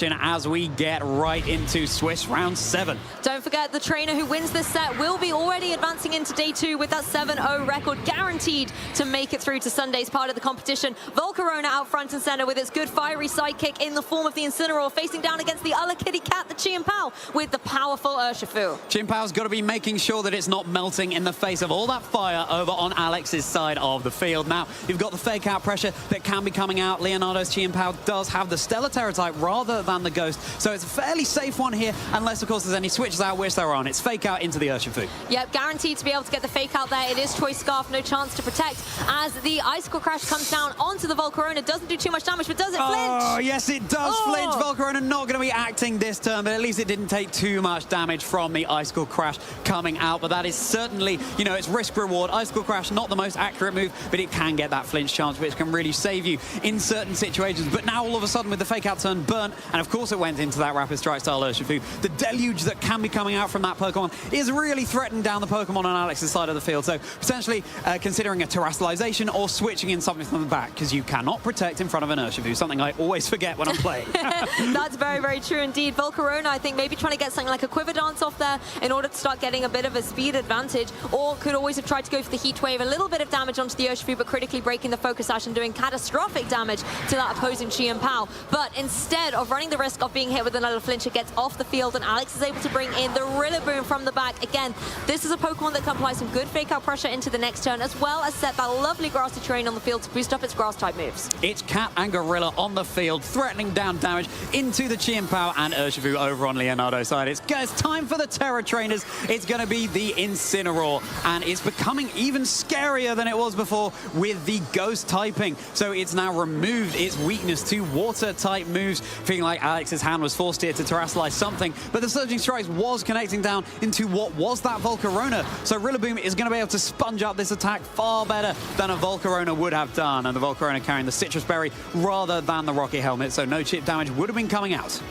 as we get right into Swiss round 7. Don't forget, the trainer who wins this set will be already advancing into day 2 with that 7-0 record, guaranteed to make it through to Sunday's part of the competition. Volcarona out front and center with its good fiery sidekick in the form of the Incineroar, facing down against the other kitty cat, the Chien-Pao, with the powerful Urshifu. Chien-Pao's got to be making sure that it's not melting in the face of all that fire over on Alex's side of the field. Now, you've got the fake out pressure that can be coming out. Leonardo's Chien-Pao does have the Stellar Terra type rather than the Ghost, so it's a fairly safe one here, unless of course there's any switches out, which there aren't. It's fake out into the Urshifu. Yep, guaranteed to be able to get the fake out there. It is Choice Scarf, no chance to protect, as the Icicle Crash comes down onto the Volcarona. Doesn't do too much damage, but does it flinch? Oh, yes, it does flinch. Volcarona not going to be acting this turn, but at least it didn't take too much damage from the Icicle Crash coming out. But that is certainly, you know, it's risk-reward. Icicle Crash, not the most accurate move, but it can get that flinch chance, which can really save you in certain situations. But now, all of a sudden, with the fake out turn burnt, and of course it went into that Rapid Strike style Urshifu, the deluge that can be coming out from that Pokemon is really threatening down the Pokemon on Alex's side of the field. So potentially considering a Terastallization or switching in something from the back, because you cannot protect in front of an Urshifu, something I always forget when I'm playing. That's very, very true indeed. Volcarona, I think, maybe trying to get something like a Quiver Dance off there in order to start getting a bit of a speed advantage, or could always have tried to go for the Heat Wave, a little bit of damage onto the Urshifu, but critically breaking the Focus Sash and doing catastrophic damage to that opposing Chien-Pao. But instead of running the risk of being hit with another flinch, it gets off the field, and Alex is able to bring in the Rillaboom from the back. Again, this is a Pokemon that can apply some good fake out pressure into the next turn, as well as set that lovely grassy terrain on the field to boost up its grass type moves. It's Cat and Gorilla on the field, threatening down damage into the Chien-Pao and Urshifu over on Leonardo's side. It's time for the Terra Trainers. It's going to be the Incineroar, and it's becoming even scarier than it was before with the Ghost typing. So it's now removed its weakness to water type moves, feeling like Alex's hand was forced here to Terastallize something, but the Surging Strikes was connecting down into what was that Volcarona. So Rillaboom is going to be able to sponge up this attack far better than a Volcarona would have done, and the Volcarona carrying the Citrus Berry rather than the Rocket Helmet, so no chip damage would have been coming out.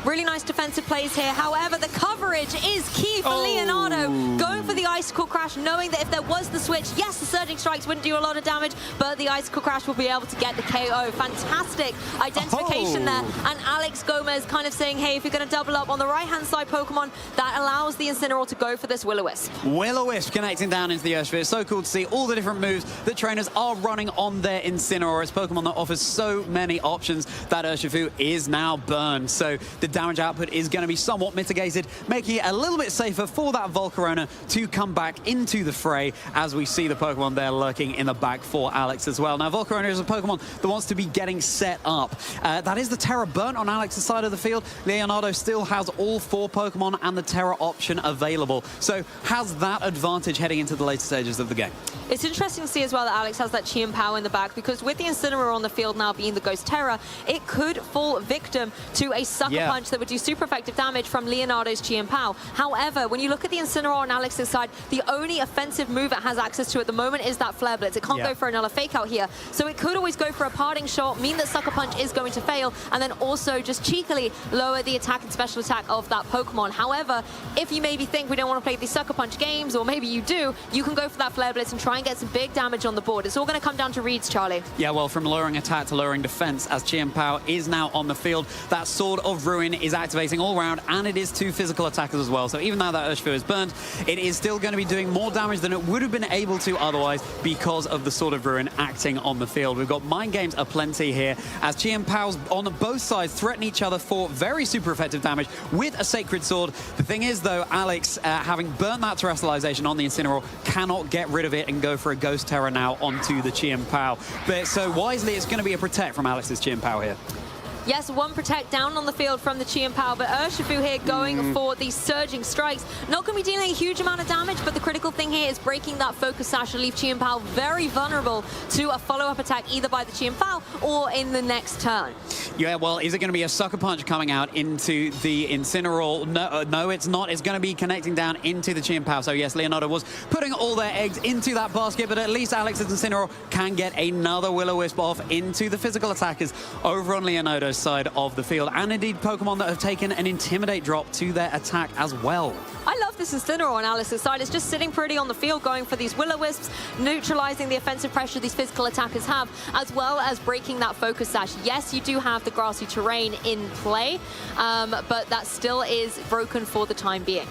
Really nice defensive plays here. However, the coverage is key for Leonardo. Going for the Icicle Crash, knowing that if there was the switch, yes, the Surging Strikes wouldn't do a lot of damage, but the Icicle Crash will be able to get the KO. Fantastic identification there. And Alex Gomez kind of saying, hey, if you're going to double up on the right-hand side Pokemon, that allows the Incineroar to go for this Will-O-Wisp. Will-O-Wisp connecting down into the Urshifu. It's so cool to see all the different moves that trainers are running on their Incineroar. It's Pokemon that offers so many options. That Urshifu is now burned, so the damage output is going to be somewhat mitigated, making it a little bit safer for that Volcarona to come back into the fray, as we see the Pokemon there lurking in the back for Alex as well. Now, Volcarona is a Pokemon that wants to be getting set up. That is the Terra burnt on Alex's side of the field. Leonardo still has all 4 Pokemon and the Terra option available, so has that advantage heading into the later stages of the game. It's interesting to see as well that Alex has that Chien-Pao in the back, because with the Incineroar on the field now being the Ghost Terra, it could fall victim to a Sucker Punch that would do super effective damage from Leonardo's Chien-Pao. However, when you look at the Incineroar on Alex's side, the only offensive move it has access to at the moment is that Flare Blitz. It can't go for another fake out here, so it could always go for a parting shot, mean that Sucker Punch is going to fail, and then also just cheekily lower the attack and special attack of that Pokemon. However, if you maybe think we don't want to play these Sucker Punch games, or maybe you do, you can go for that Flare Blitz and try and get some big damage on the board. It's all going to come down to reads, Charlie. Yeah, well, from lowering attack to lowering defense, as Chien-Pao is now on the field, that Sword of Ruin is activating all round, and it is 2 physical attackers as well. So even though that Urshifu is burned, it is still going to be doing more damage than it would have been able to otherwise because of the Sword of Ruin acting on the field. We've got Mind Games aplenty here, as Chien-Pao's on both sides threaten each other for very super effective damage with a Sacred Sword. The thing is, though, Alex, having burnt that Terastallization on the Incineroar, cannot get rid of it and go for a Ghost Terra now onto the Chien-Pao. But so wisely, it's going to be a Protect from Alex's Chien-Pao here. Yes, 1 Protect down on the field from the Chien-Pao, but Urshifu here going for these Surging Strikes. Not going to be dealing a huge amount of damage, but the critical thing here is breaking that Focus Sash to leave Chien-Pao very vulnerable to a follow-up attack either by the Chien-Pao or in the next turn. Yeah, well, is it going to be a Sucker Punch coming out into the Incineroar? No, it's not. It's going to be connecting down into the Chien-Pao. So yes, Leonardo was putting all their eggs into that basket, but at least Alex's Incineroar can get another Will-O-Wisp off into the physical attackers over on Leonardo's side of the field, and indeed Pokemon that have taken an Intimidate drop to their attack as well. I love this Incineroar on Alex's side. It's just sitting pretty on the field, going for these Will-O-Wisps, neutralizing the offensive pressure these physical attackers have, as well as breaking that focus sash. Yes, you do have the grassy terrain in play, but that still is broken for the time being.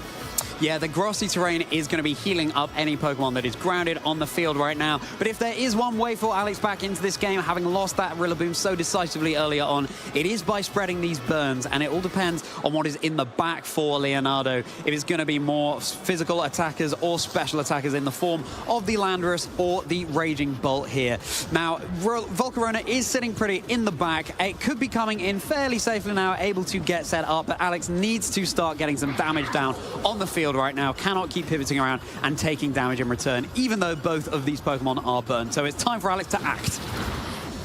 Yeah, the grassy terrain is going to be healing up any Pokemon that is grounded on the field right now. But if there is one way for Alex back into this game, having lost that Rillaboom so decisively earlier on, it is by spreading these burns. And it all depends on what is in the back for Leonardo. If it's going to be more physical attackers or special attackers in the form of the Landorus or the Raging Bolt here. Now, Volcarona is sitting pretty in the back. It could be coming in fairly safely now, able to get set up. But Alex needs to start getting some damage down on the field right now, cannot keep pivoting around and taking damage in return, even though both of these Pokemon are burned. So it's time for Alex to act.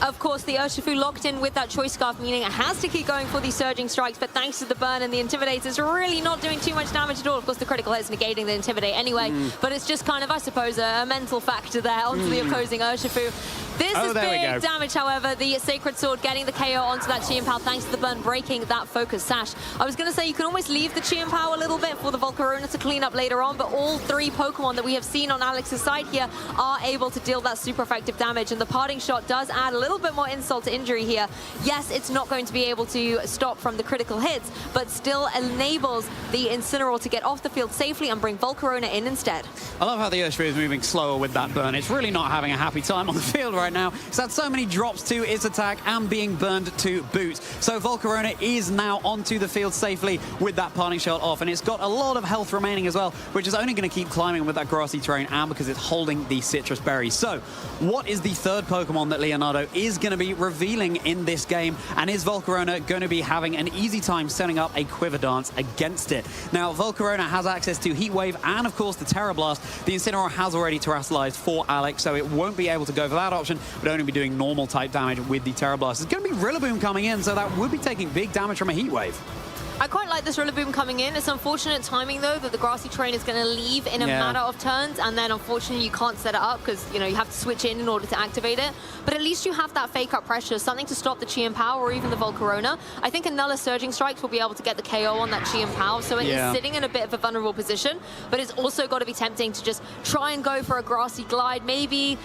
Of course, the Urshifu locked in with that Choice Scarf, meaning it has to keep going for these Surging Strikes, but thanks to the burn and the Intimidate, it's really not doing too much damage at all. Of course, the critical hit's negating the Intimidate anyway, but it's just kind of, I suppose, a mental factor there onto the opposing Urshifu. This is big damage, however. The Sacred Sword getting the KO onto that Chien-Pao thanks to the burn, breaking that focus sash. I was going to say you can almost leave the Chien-Pao a little bit for the Volcarona to clean up later on, but all three Pokemon that we have seen on Alex's side here are able to deal that super effective damage, and the parting shot does add a little bit more insult to injury here. Yes, it's not going to be able to stop from the critical hits, but still enables the Incineroar to get off the field safely and bring Volcarona in instead. I love how the Urshifu is moving slower with that burn. It's really not having a happy time on the field right now. It's had so many drops to its attack and being burned to boot. So Volcarona is now onto the field safely with that parting shot off, and it's got a lot of health remaining as well, which is only going to keep climbing with that grassy terrain and because it's holding the citrus berry. So what is the third Pokemon that Leonardo is going to be revealing in this game, and is Volcarona going to be having an easy time setting up a Quiver Dance against it? Now, Volcarona has access to Heat Wave and, of course, the Terra Blast. The Incineroar has already terrestrialized for Alex, so it won't be able to go for that option, but only be doing normal type damage with the Terra Blast. It's going to be Rillaboom coming in, so that would be taking big damage from a Heat Wave. I quite like this Rillaboom coming in. It's unfortunate timing, though, that the grassy terrain is going to leave in a matter of turns, and then, unfortunately, you can't set it up because, you know, you have to switch in order to activate it. But at least you have that fake-up pressure, something to stop the Chien-Pao or even the Volcarona. I think another Surging Strikes will be able to get the KO on that Chien-Pao, so it is sitting in a bit of a vulnerable position, but it's also got to be tempting to just try and go for a Grassy Glide, maybe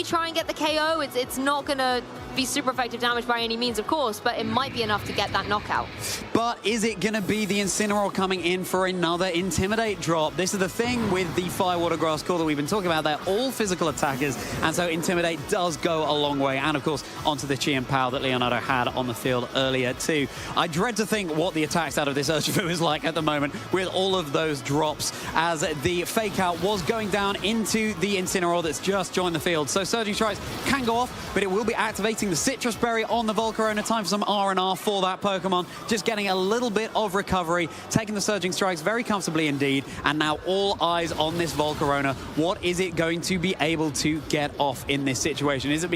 try and get the KO. It's not going to be super effective damage by any means, of course, but it might be enough to get that knockout. But is it going to be the Incineroar coming in for another Intimidate drop? This is the thing with the Firewater Grass Core that we've been talking about. They're all physical attackers, and so Intimidate does go a long way. And, of course, onto the Chien-Pao that Leonardo had on the field earlier, too. I dread to think what the attacks out of this Urshifu is like at the moment with all of those drops, as the Fake Out was going down into the Incineroar that's just joined the field. So Surging Strikes can go off, but it will be activating the Citrus Berry on the Volcarona. Time for some R&R for that Pokemon. Just getting a little bit of recovery, taking the Surging Strikes very comfortably indeed, and now all eyes on this Volcarona. What is it going to be able to get off in this situation? Is it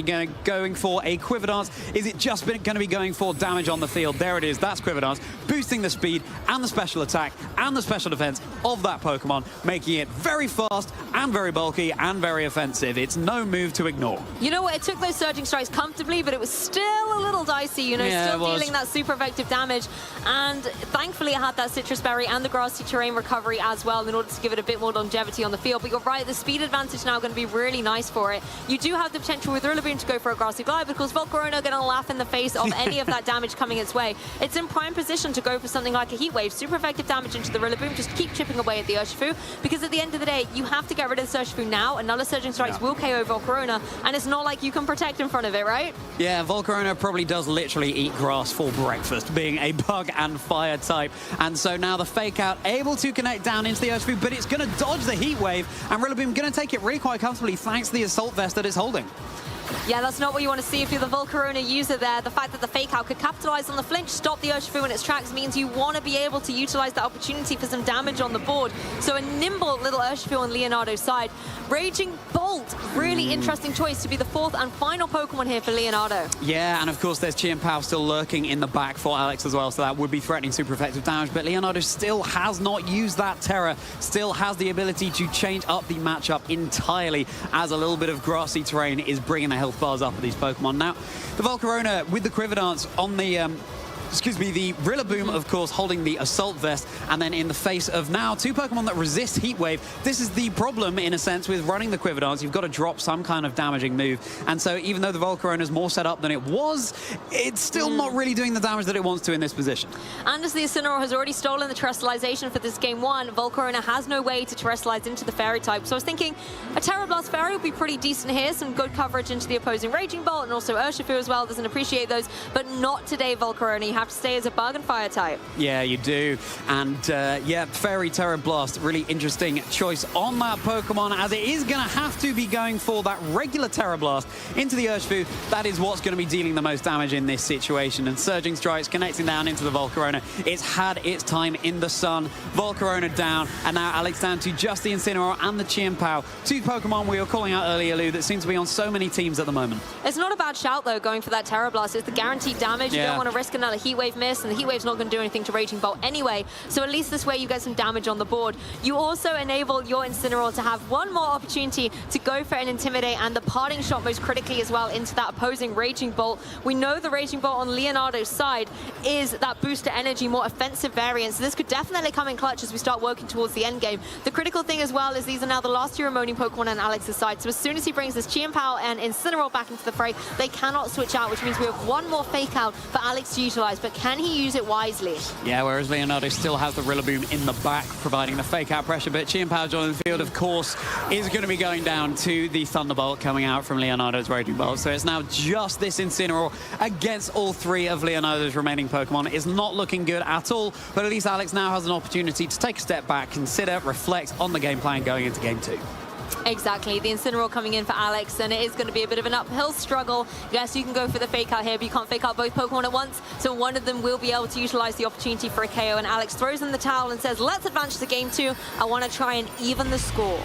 going for a Quiver Dance? Is it just going to be going for damage on the field? There it is, that's Quiver Dance, boosting the speed and the special attack and the special defense of that Pokemon, making it very fast and very bulky and very offensive. It's no move to ignore. You know what, it took those Surging Strikes comfortably, but it was still a little dicey, you know, still dealing that super effective damage. And thankfully it had that Citrus Berry and the grassy terrain recovery as well in order to give it a bit more longevity on the field. But you're right, the speed advantage now going to be really nice for it. You do have the potential with Rillaboom to go for a grassy glide, because Volcarona are going to laugh in the face of any of that damage coming its way. It's in prime position to go for something like a Heat Wave, super effective damage into the Rillaboom, just keep chipping away at the Urshifu, because at the end of the day, you have to get rid of the Urshifu now. Another Surging Strikes will KO Volcarona, and it's not like you can protect in front of it, right? Yeah, Volcarona probably does literally eat grass for breakfast, being a bug and fire type. And so now the Fake Out able to connect down into the Urshifu, but it's going to dodge the Heat Wave, and Rillaboom going to take it really quite comfortably thanks to the Assault Vest that it's holding. Yeah, that's not what you want to see if you're the Volcarona user there. The fact that the Fake Out could capitalize on the flinch, stop the Urshifu in its tracks, means you want to be able to utilize that opportunity for some damage on the board. So a nimble little Urshifu on Leonardo's side. Raging Bolt, really interesting choice to be the fourth and final Pokemon here for Leonardo. Yeah, and of course there's Chien-Pao still lurking in the back for Alex as well, so that would be threatening super effective damage, but Leonardo still has not used that Terra, still has the ability to change up the matchup entirely, as a little bit of grassy terrain is bringing the health bars up of these Pokemon. Now, the Volcarona with the Quiver Dance on the the Rillaboom, of course, holding the Assault Vest, and then in the face of now two Pokemon that resist Heat Wave. This is the problem, in a sense, with running the Quiver You've got to drop some kind of damaging move, and so even though the Volcarona is more set up than it was, it's still not really doing the damage that it wants to in this position. And as the Incineroar has already stolen the Terrestrialization for this game 1, Volcarona has no way to Terrestrialize into the Fairy type. So I was thinking a Terra Blast Fairy would be pretty decent here, some good coverage into the opposing Raging Bolt, and also Urshifu as well doesn't appreciate those, but not today, Volcarona. You have to stay as a Bug and Fire type. Yeah, you do. And yeah, Fairy Terra Blast, really interesting choice on that Pokemon, as it is going to have to be going for that regular Terra Blast into the Urshifu. That is what's going to be dealing the most damage in this situation. And Surging Strikes connecting down into the Volcarona. It's had its time in the sun. Volcarona down, and now Alex down to just the Incineroar and the Chien-Pao. Two Pokemon we were calling out earlier, Lou, that seem to be on so many teams at the moment. It's not a bad shout, though, going for that Terra Blast. It's the guaranteed damage. You don't want to risk another Heat Wave miss, and the Heat Wave's not going to do anything to Raging Bolt anyway. So at least this way you get some damage on the board. You also enable your Incineroar to have one more opportunity to go for an Intimidate and the parting shot most critically as well into that opposing Raging Bolt. We know the Raging Bolt on Leonardo's side is that booster energy, more offensive variant. So this could definitely come in clutch as we start working towards the end game. The critical thing as well is these are now the last two remaining Pokemon on Alex's side. So as soon as he brings this Chien-Pao and Incineroar back into the fray, they cannot switch out, which means we have one more Fake Out for Alex to utilize. But can he use it wisely? Yeah, whereas Leonardo still has the Rillaboom in the back, providing the Fake Out pressure. But Chien-Pao joining the field, of course, is going to be going down to the Thunderbolt coming out from Leonardo's Raging Bolt. So it's now just this Incineroar against all three of Leonardo's remaining Pokemon. It's not looking good at all, but at least Alex now has an opportunity to take a step back, consider, reflect on the game plan going into game 2. Exactly, the Incineroar coming in for Alex, and it is going to be a bit of an uphill struggle. Yes, you can go for the Fake Out here, but you can't Fake Out both Pokemon at once, so one of them will be able to utilize the opportunity for a KO, and Alex throws in the towel and says, let's advance to game 2. I want to try and even the score.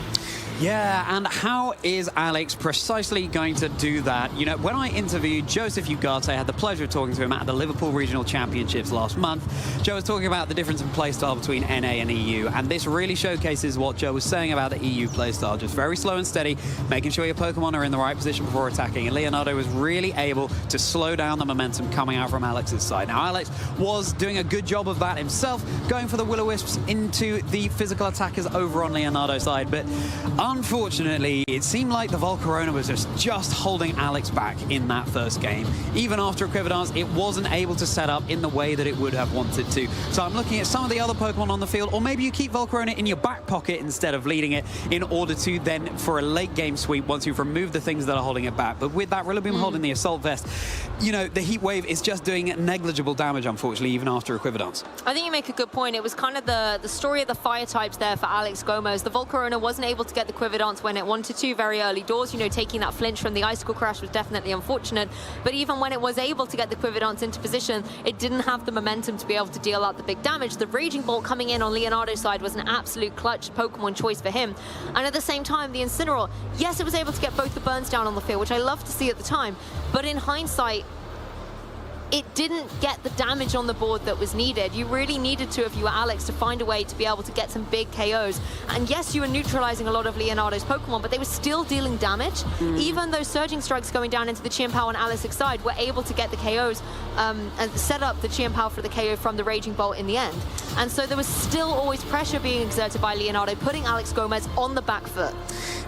Yeah, and how is Alex precisely going to do that? You know, when I interviewed Joseph Ugarte, I had the pleasure of talking to him at the Liverpool Regional Championships last month. Joe was talking about the difference in playstyle between NA and EU, and this really showcases what Joe was saying about the EU playstyle. Just very slow and steady, making sure your Pokemon are in the right position before attacking. And Leonardo was really able to slow down the momentum coming out from Alex's side. Now, Alex was doing a good job of that himself, going for the Will-O-Wisps into the physical attackers over on Leonardo's side, but unfortunately, it seemed like the Volcarona was just holding Alex back in that first game. Even after a Quiver Dance, it wasn't able to set up in the way that it would have wanted to. So I'm looking at some of the other Pokemon on the field, or maybe you keep Volcarona in your back pocket instead of leading it in order to then, for a late game sweep, once you've removed the things that are holding it back. But with that Rillaboom holding the Assault Vest, you know, the Heat Wave is just doing negligible damage, unfortunately, even after a Quiver Dance. I think you make a good point. It was kind of the story of the fire types there for Alex Gomez. The Volcarona wasn't able to get the Quiver Dance when it wanted to very early doors. You know, taking that flinch from the Icicle Crash was definitely unfortunate. But even when it was able to get the Quiver Dance into position, it didn't have the momentum to be able to deal out the big damage. The Raging Bolt coming in on Leonardo's side was an absolute clutch Pokemon choice for him. And at the same time, the Incineroar, yes, it was able to get both the burns down on the field, which I loved to see at the time. But in hindsight, it didn't get the damage on the board that was needed. You really needed to, if you were Alex, to find a way to be able to get some big KOs. And yes, you were neutralizing a lot of Leonardo's Pokemon, but they were still dealing damage. Even those Surging Strikes going down into the Chien-Pao on Alex's side were able to get the KOs and set up the Chien-Pao for the KO from the Raging Bolt in the end. And so there was still always pressure being exerted by Leonardo, putting Alex Gomez on the back foot.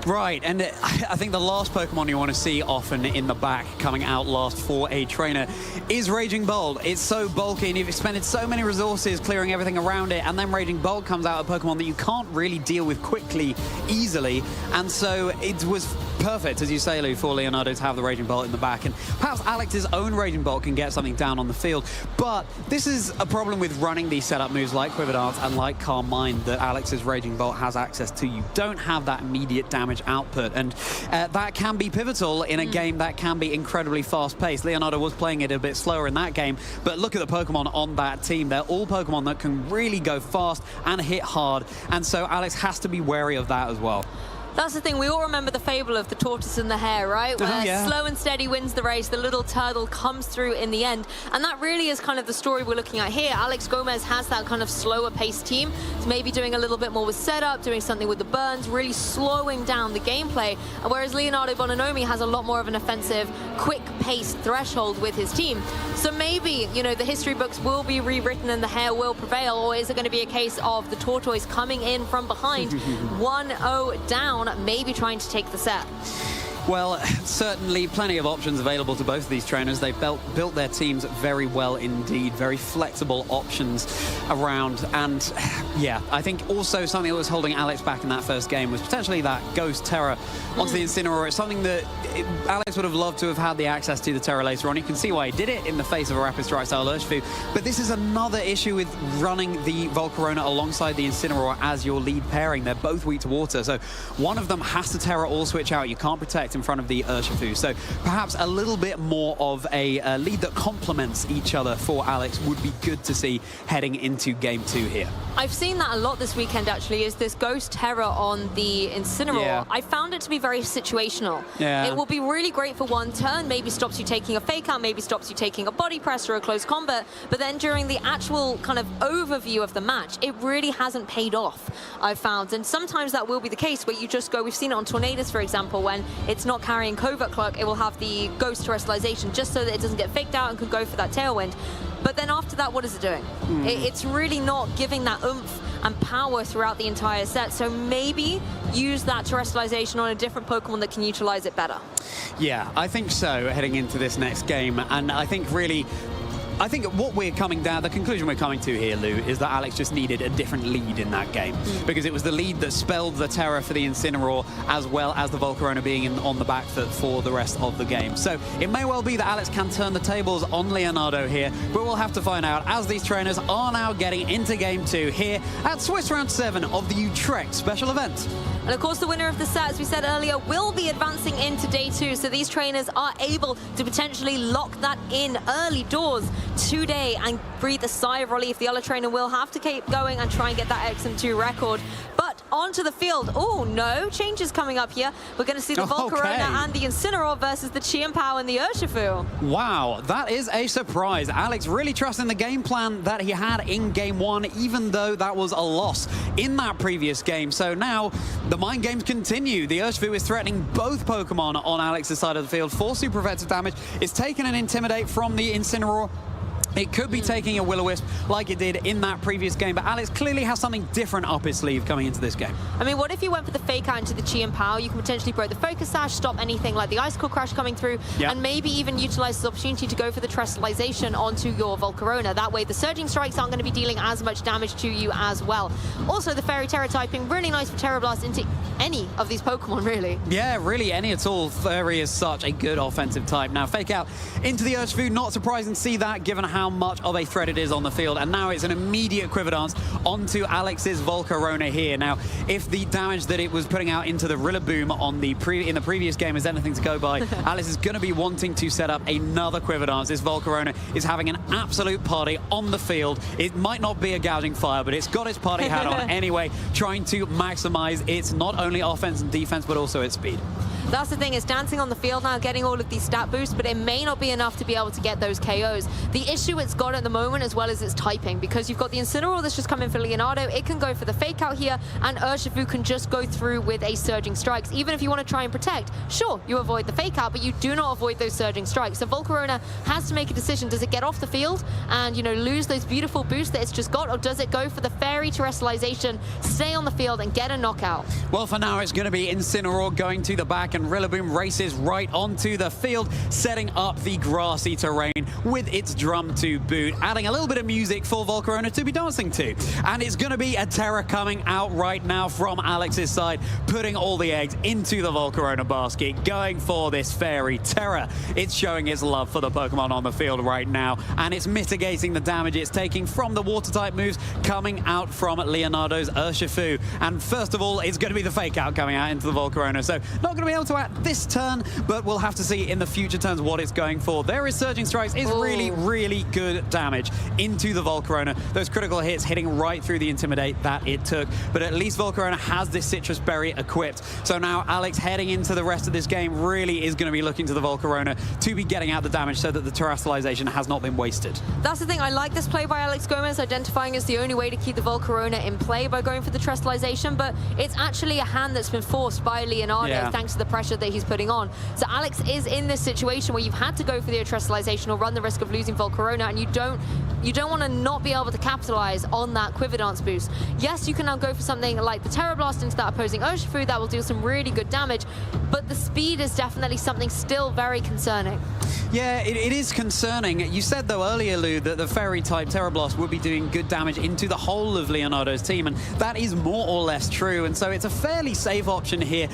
Right, and I think the last Pokemon you want to see often in the back coming out last for a trainer is Raging Bolt. It's so bulky and you've expended so many resources clearing everything around it, and then Raging Bolt comes out, a Pokemon that you can't really deal with quickly, easily, and so it was perfect, as you say, Lou, for Leonardo to have the Raging Bolt in the back, and perhaps Alex's own Raging Bolt can get something down on the field, but this is a problem with running these setup moves like Quiver Dance and like Calm Mind that Alex's Raging Bolt has access to. You don't have that immediate damage output, and that can be pivotal in a game that can be incredibly fast-paced. Leonardo was playing it a bit slower in that game, but look at the Pokemon on that team. They're all Pokemon that can really go fast and hit hard, and so Alex has to be wary of that as well. That's the thing, we all remember the fable of the tortoise and the hare, right? Where slow and steady wins the race, the little turtle comes through in the end. And that really is kind of the story we're looking at here. Alex Gomez has that kind of slower paced team. It's maybe doing a little bit more with setup, doing something with the burns, really slowing down the gameplay. Whereas Leonardo Bonanomi has a lot more of an offensive, quick paced threshold with his team. So maybe, you know, the history books will be rewritten and the hare will prevail, or is it going to be a case of the tortoise coming in from behind, 1-0 down, maybe trying to take the set? Well, certainly plenty of options available to both of these trainers. They've built their teams very well indeed, very flexible options around. And yeah, I think also something that was holding Alex back in that first game was potentially that Ghost Terror onto the Incineroar. It's something that Alex would have loved to have had the access to the Terror later on. You can see why he did it in the face of a Rapid Strike style Urshifu. But this is another issue with running the Volcarona alongside the Incineroar as your lead pairing. They're both weak to water, so one of them has to Terror all switch out. You can't protect in front of the Urshifu. So perhaps a little bit more of a lead that complements each other for Alex would be good to see heading into Game 2 here. I've seen that a lot this weekend, actually, is this Ghost Terror on the Incineroar. Yeah. I found it to be very situational. Yeah. It will be really great for one turn, maybe stops you taking a fake out, maybe stops you taking a body press or a close combat, but then during the actual kind of overview of the match, it really hasn't paid off, I've found. And sometimes that will be the case where you just go, we've seen it on Tornadus, for example, when it's not carrying Covert Cloak, it will have the Ghost Terrestrialization just so that it doesn't get faked out and can go for that Tailwind. But then after that, what is it doing? It's really not giving that oomph and power throughout the entire set. So maybe use that Terrestrialization on a different Pokemon that can utilize it better. Yeah, I think so, heading into this next game. And I think really, what we're coming down, the conclusion we're coming to here, Lou, is that Alex just needed a different lead in that game. Because it was the lead that spelled the Terror for the Incineroar, as well as the Volcarona being on the back foot for the rest of the game. So it may well be that Alex can turn the tables on Leonardo here, but we'll have to find out as these trainers are now getting into Game 2 here at Swiss Round 7 of the Utrecht special event. And of course, the winner of the set, as we said earlier, will be advancing into Day 2. So these trainers are able to potentially lock that in early doors today and breathe a sigh of relief. The other trainer will have to keep going and try and get that XM2 record. But onto the field. Oh, no. Changes coming up here. We're going to see the Volcarona and the Incineroar versus the Chien-Pao and the Urshifu. Wow, that is a surprise. Alex really trusting the game plan that he had in Game 1, even though that was a loss in that previous game. So now the mind games continue. The Urshifu is threatening both Pokemon on Alex's side of the field for super effective damage. It's taken an Intimidate from the Incineroar. It could be taking a Will-O-Wisp like it did in that previous game, but Alex clearly has something different up his sleeve coming into this game. I mean, what if you went for the fake out into the Chien-Pao? You can potentially break the Focus Sash, stop anything like the Icicle Crash coming through, and maybe even utilize this opportunity to go for the Terrestrialization onto your Volcarona. That way, the Surging Strikes aren't going to be dealing as much damage to you as well. Also, the Fairy Terror typing, really nice for Terra Blast into any of these Pokemon, really. Yeah, really, any at all. Fairy is such a good offensive type. Now, fake out into the Urshifu, not surprising to see that, given how much of a threat it is on the field. And now it's an immediate Quiver Dance onto Alex's Volcarona here. Now, if the damage that it was putting out into the Rillaboom on the in the previous game is anything to go by, Alex is going to be wanting to set up another Quiver Dance. This Volcarona is having an absolute party on the field. It might not be a Gouging Fire, but it's got its party hat on anyway, trying to maximize its not only offense and defense, but also its speed. That's the thing, it's dancing on the field now, getting all of these stat boosts, but it may not be enough to be able to get those KOs. The issue it's got at the moment, as well as its typing, because you've got the Incineroar that's just come in for Leonardo, it can go for the fake out here, and Urshifu can just go through with a Surging Strikes. Even if you want to try and protect, sure, you avoid the fake out, but you do not avoid those Surging Strikes. So Volcarona has to make a decision. Does it get off the field and, you know, lose those beautiful boosts that it's just got, or does it go for the Fairy Terrestrialization, stay on the field, and get a knockout? Well, for now, it's going to be Incineroar going to the back, and Rillaboom races right onto the field, setting up the grassy terrain with its drum to boot, adding a little bit of music for Volcarona to be dancing to. And it's going to be a Terror coming out right now from Alex's side, putting all the eggs into the Volcarona basket, going for this Fairy Terror. It's showing its love for the Pokemon on the field right now, and it's mitigating the damage it's taking from the Water-type moves coming out from Leonardo's Urshifu. And first of all, it's going to be the fake out coming out into the Volcarona, so not going to be able to at this turn, but we'll have to see in the future turns what it's going for. There is Surging Strikes. It's really, really good damage into the Volcarona. Those critical hits hitting right through the Intimidate that it took, but at least Volcarona has this Citrus Berry equipped. So now Alex heading into the rest of this game really is going to be looking to the Volcarona to be getting out the damage so that the terrestrialization has not been wasted. That's the thing. I like this play by Alex Gomez, identifying as the only way to keep the Volcarona in play by going for the terrestrialization, but it's actually a hand that's been forced by Leonardo thanks to the pressure that he's putting on. So Alex is in this situation where you've had to go for the terrestrialization or run the risk of losing Volcarona, and you don't want to not be able to capitalize on that Quiver Dance boost. Yes, you can now go for something like the Terra Blast into that opposing Urshifu. That will do some really good damage, but the speed is definitely something still very concerning. Yeah, it is concerning. You said, though, earlier, Lou, that the Fairy-type Terra Blast would be doing good damage into the whole of Leonardo's team, and that is more or less true, and so it's a fairly safe option here.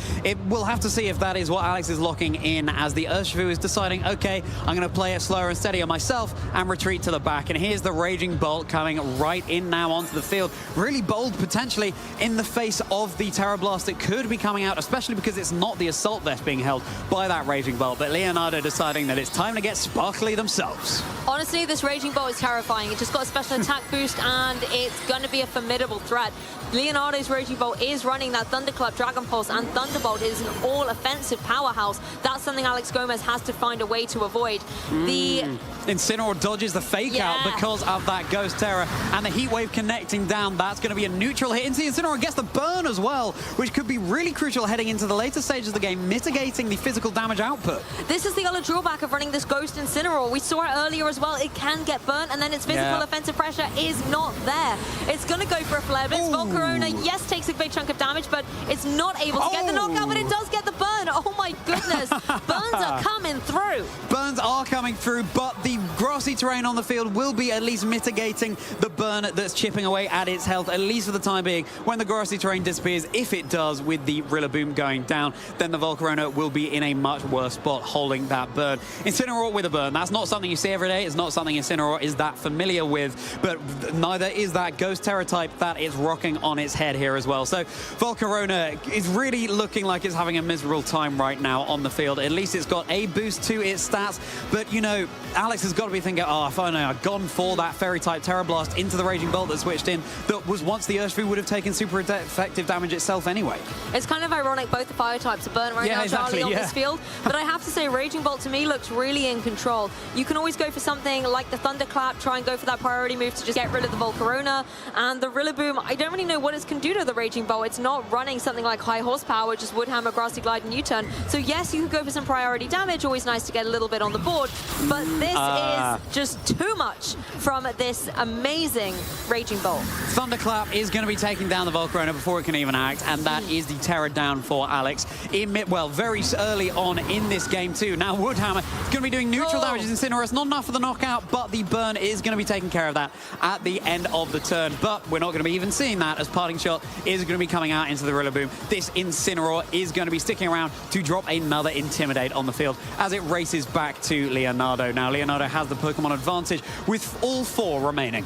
We'll have to see if that is what Alex is locking in, as the Urshifu is deciding, okay, I'm going to play it slower and steadier myself and retreat to the back. And here's the Raging Bolt coming right in now onto the field. Really bold, potentially, in the face of the Terra Blast that could be coming out, especially because it's not the Assault Vest being held by that Raging Bolt, but Leonardo deciding that it's time to get sparkly themselves. Honestly, this Raging Bolt is terrifying. It just got a special attack boost, and it's going to be a formidable threat. Leonardo's Raging Bolt is running that Thunderclap, Dragon Pulse, and Thunderbolt is an all-offensive powerhouse. That's something Alex Gomez has to find a way to avoid. The Incineroar dodges the fake out because of that Ghost Terror, and the Heat Wave connecting down. That's going to be a neutral hit into the Incineroar. Gets the burn as well, which could be really crucial heading into the later stages of the game, mitigating the physical damage output. This is the other drawback of running this Ghost Incineroar. We saw it earlier as well. It can get burnt, and then its physical offensive pressure is not there. It's going to go for a Flare Blitz. Volcarona, yes, takes a big chunk of damage, but it's not able to get the knockout, but it does get the burn. Oh my goodness. Burns are coming through. Burns are coming through, but the grassy terrain on the field will be at least mitigating the burn that's chipping away at its health, at least for the time being. When the grassy terrain disappears, if it does, with the Rillaboom going down, then the Volcarona will be in a much worse spot holding that burn. Incineroar with a burn, that's not something you see every day. It's not something Incineroar is that familiar with, but neither is that Ghost Terror type that is rocking on its head here as well. So Volcarona is really looking like it's having a miserable time right now on the field. At least it's got a boost to its stats, but you know, Alex has got to be thinking, oh, if I had gone for that Fairy-type Terra Blast into the Raging Bolt that switched in, that was once the Urshifu would have taken super effective damage itself anyway. It's kind of ironic both the fire types are burnt right now, Charlie, on this field, but I have to say Raging Bolt to me looks really in control. You can always go for something like the Thunderclap, try and go for that priority move to just get rid of the Volcarona, and the Rillaboom, I don't really know what it can do to the Raging Bolt. It's not running something like high horsepower, just Woodhammer, Grassy Glide, and U-turn. So yes, you can go for some priority damage, always nice to get a little bit on the board, but this is just too much from this amazing Raging Bolt. Thunderclap is going to be taking down the Volcarona before it can even act, and that is the Terror down for Alex. Very early on in this game too. Now Woodhammer is going to be doing neutral damage to Incineroar. It's not enough for the knockout, but the burn is going to be taking care of that at the end of the turn. But we're not going to be even seeing that, as Parting Shot is going to be coming out into the Rillaboom. This Incineroar is going to be sticking around to drop another Intimidate on the field as it races back to Leonardo. Now Leonardo has the Pokemon advantage with all 4 remaining.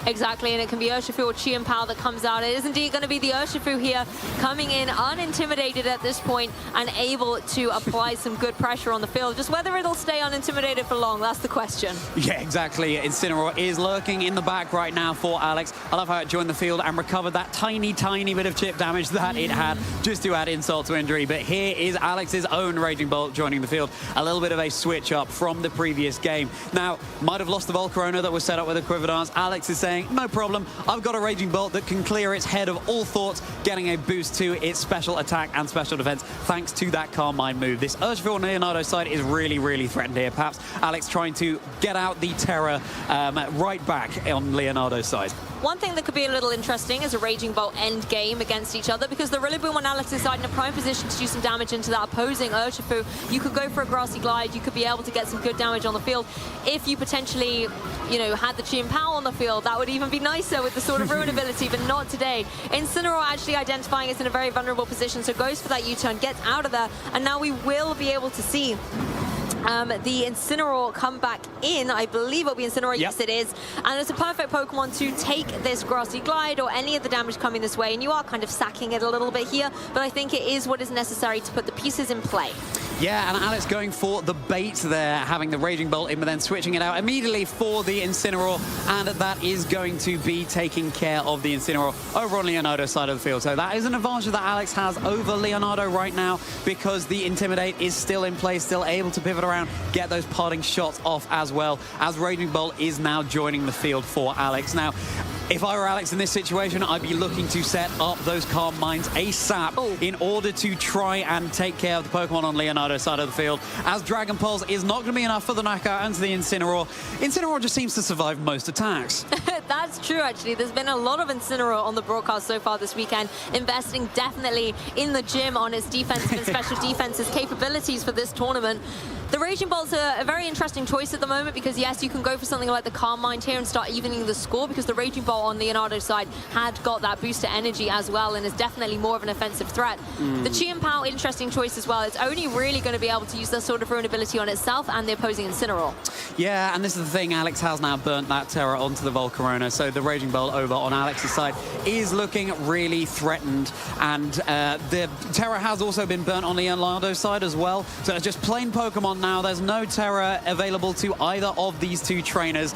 Exactly, and it can be Urshifu or Chien-Pao that comes out. It is indeed going to be the Urshifu here, coming in unintimidated at this point and able to apply some good pressure on the field. Just whether it'll stay unintimidated for long, that's the question. Yeah, exactly. Incineroar is lurking in the back right now for Alex. I love how it joined the field and recovered that tiny, tiny bit of chip damage that it had, just to add insult to injury. But here is Alex's own Raging Bolt joining the field. A little bit of a switch up from the previous game. Now, might have lost the Volcarona that was set up with a Quiver Dance. Alex is saying, no problem, I've got a Raging Bolt that can clear its head of all thoughts, getting a boost to its special attack and special defense thanks to that Calm Mind move. This Urshifu on Leonardo's side is really, really threatened here. Perhaps Alex trying to get out the Terror right back on Leonardo's side. One thing that could be a little interesting is a Raging Bolt end game against each other, because the Rillaboom on Alex's side in a prime position to do some damage into that opposing Urshifu. You could go for a Grassy Glide, you could be able to get some good damage on the field. If you potentially, had the Chien-Pao on the field, that would even be nicer with the Sword of Ruin ability, but not today. Incineroar actually identifying it's in a very vulnerable position, so goes for that U-turn, gets out of there, and now we will be able to see the Incineroar come back in. I believe it'll be Incineroar. Yep. Yes, it is. And it's a perfect Pokemon to take this Grassy Glide or any of the damage coming this way. And you are kind of sacking it a little bit here, but I think it is what is necessary to put the pieces in play. Yeah, and Alex going for the bait there, having the Raging Bolt in, but then switching it out immediately for the Incineroar, and that is going to be taking care of the Incineroar over on Leonardo's side of the field. So that is an advantage that Alex has over Leonardo right now, because the Intimidate is still in place, still able to pivot around, get those parting shots off as well, as Raging Bolt is now joining the field for Alex. Now, if I were Alex in this situation, I'd be looking to set up those Calm Minds ASAP in order to try and take care of the Pokemon on Leonardo's side of the field, as Dragon Pulse is not going to be enough for the knockout into the Incineroar. Incineroar just seems to survive most attacks. That's true, actually. There's been a lot of Incineroar on the broadcast so far this weekend, investing definitely in the gym on its defensive and special defenses capabilities for this tournament. The Raging Bolt's a very interesting choice at the moment, because yes, you can go for something like the Calm Mind here and start evening the score, because the Raging Bolt on Leonardo's side had got that booster energy as well and is definitely more of an offensive threat. The Chien-Pao, interesting choice as well. It's only really going to be able to use that sort of ruin ability on itself and the opposing Incineroar. Yeah, and this is the thing, Alex has now burnt that Terra onto the Volcarona, so the Raging Bolt over on Alex's side is looking really threatened, and the Terra has also been burnt on Leonardo's side as well, so it's just plain Pokemon now. There's no Terra available to either of these two trainers.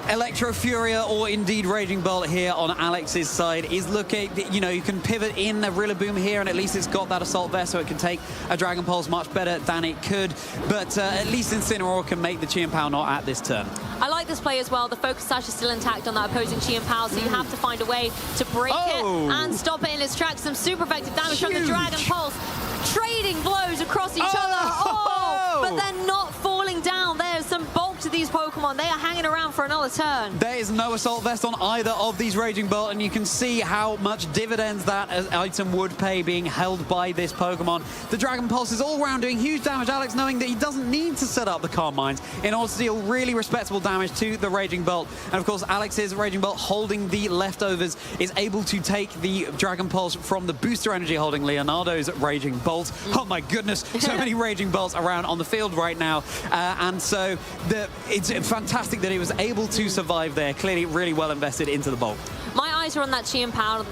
Electro Furia or indeed Raging Bolt here on Alex's side is looking, you know, you can pivot in a Rillaboom here, and at least it's got that Assault Vest, so it can take a Dragon Pulse much better than it could, but at least Incineroar can make the Chien-Pao not at this turn. I like this play as well. The Focus Sash is still intact on that opposing Chien-Pao, so you have to find a way to break it and stop it in its tracks. Some super effective damage from the Dragon Pulse. Trading blows across each other. But they're not falling down. There's some bulk to these Pokemon. They are hanging around for another turn. There is no Assault Vest on either of these Raging Bolt, and you can see how much dividends that item would pay being held by this Pokemon. The Dragon Pulse is all around doing huge damage. Alex knowing that he doesn't need to set up the Calm Minds in order to deal really respectable damage to the Raging Bolt. And of course, Alex's Raging Bolt holding the leftovers is able to take the Dragon Pulse from the booster energy holding Leonardo's Raging Bolt. Oh my goodness, so many Raging Bolts around on the field right now. And so it's fantastic that he was able to survive there. Clearly really well invested into the Bolt. My eyes are on that Chien-Pao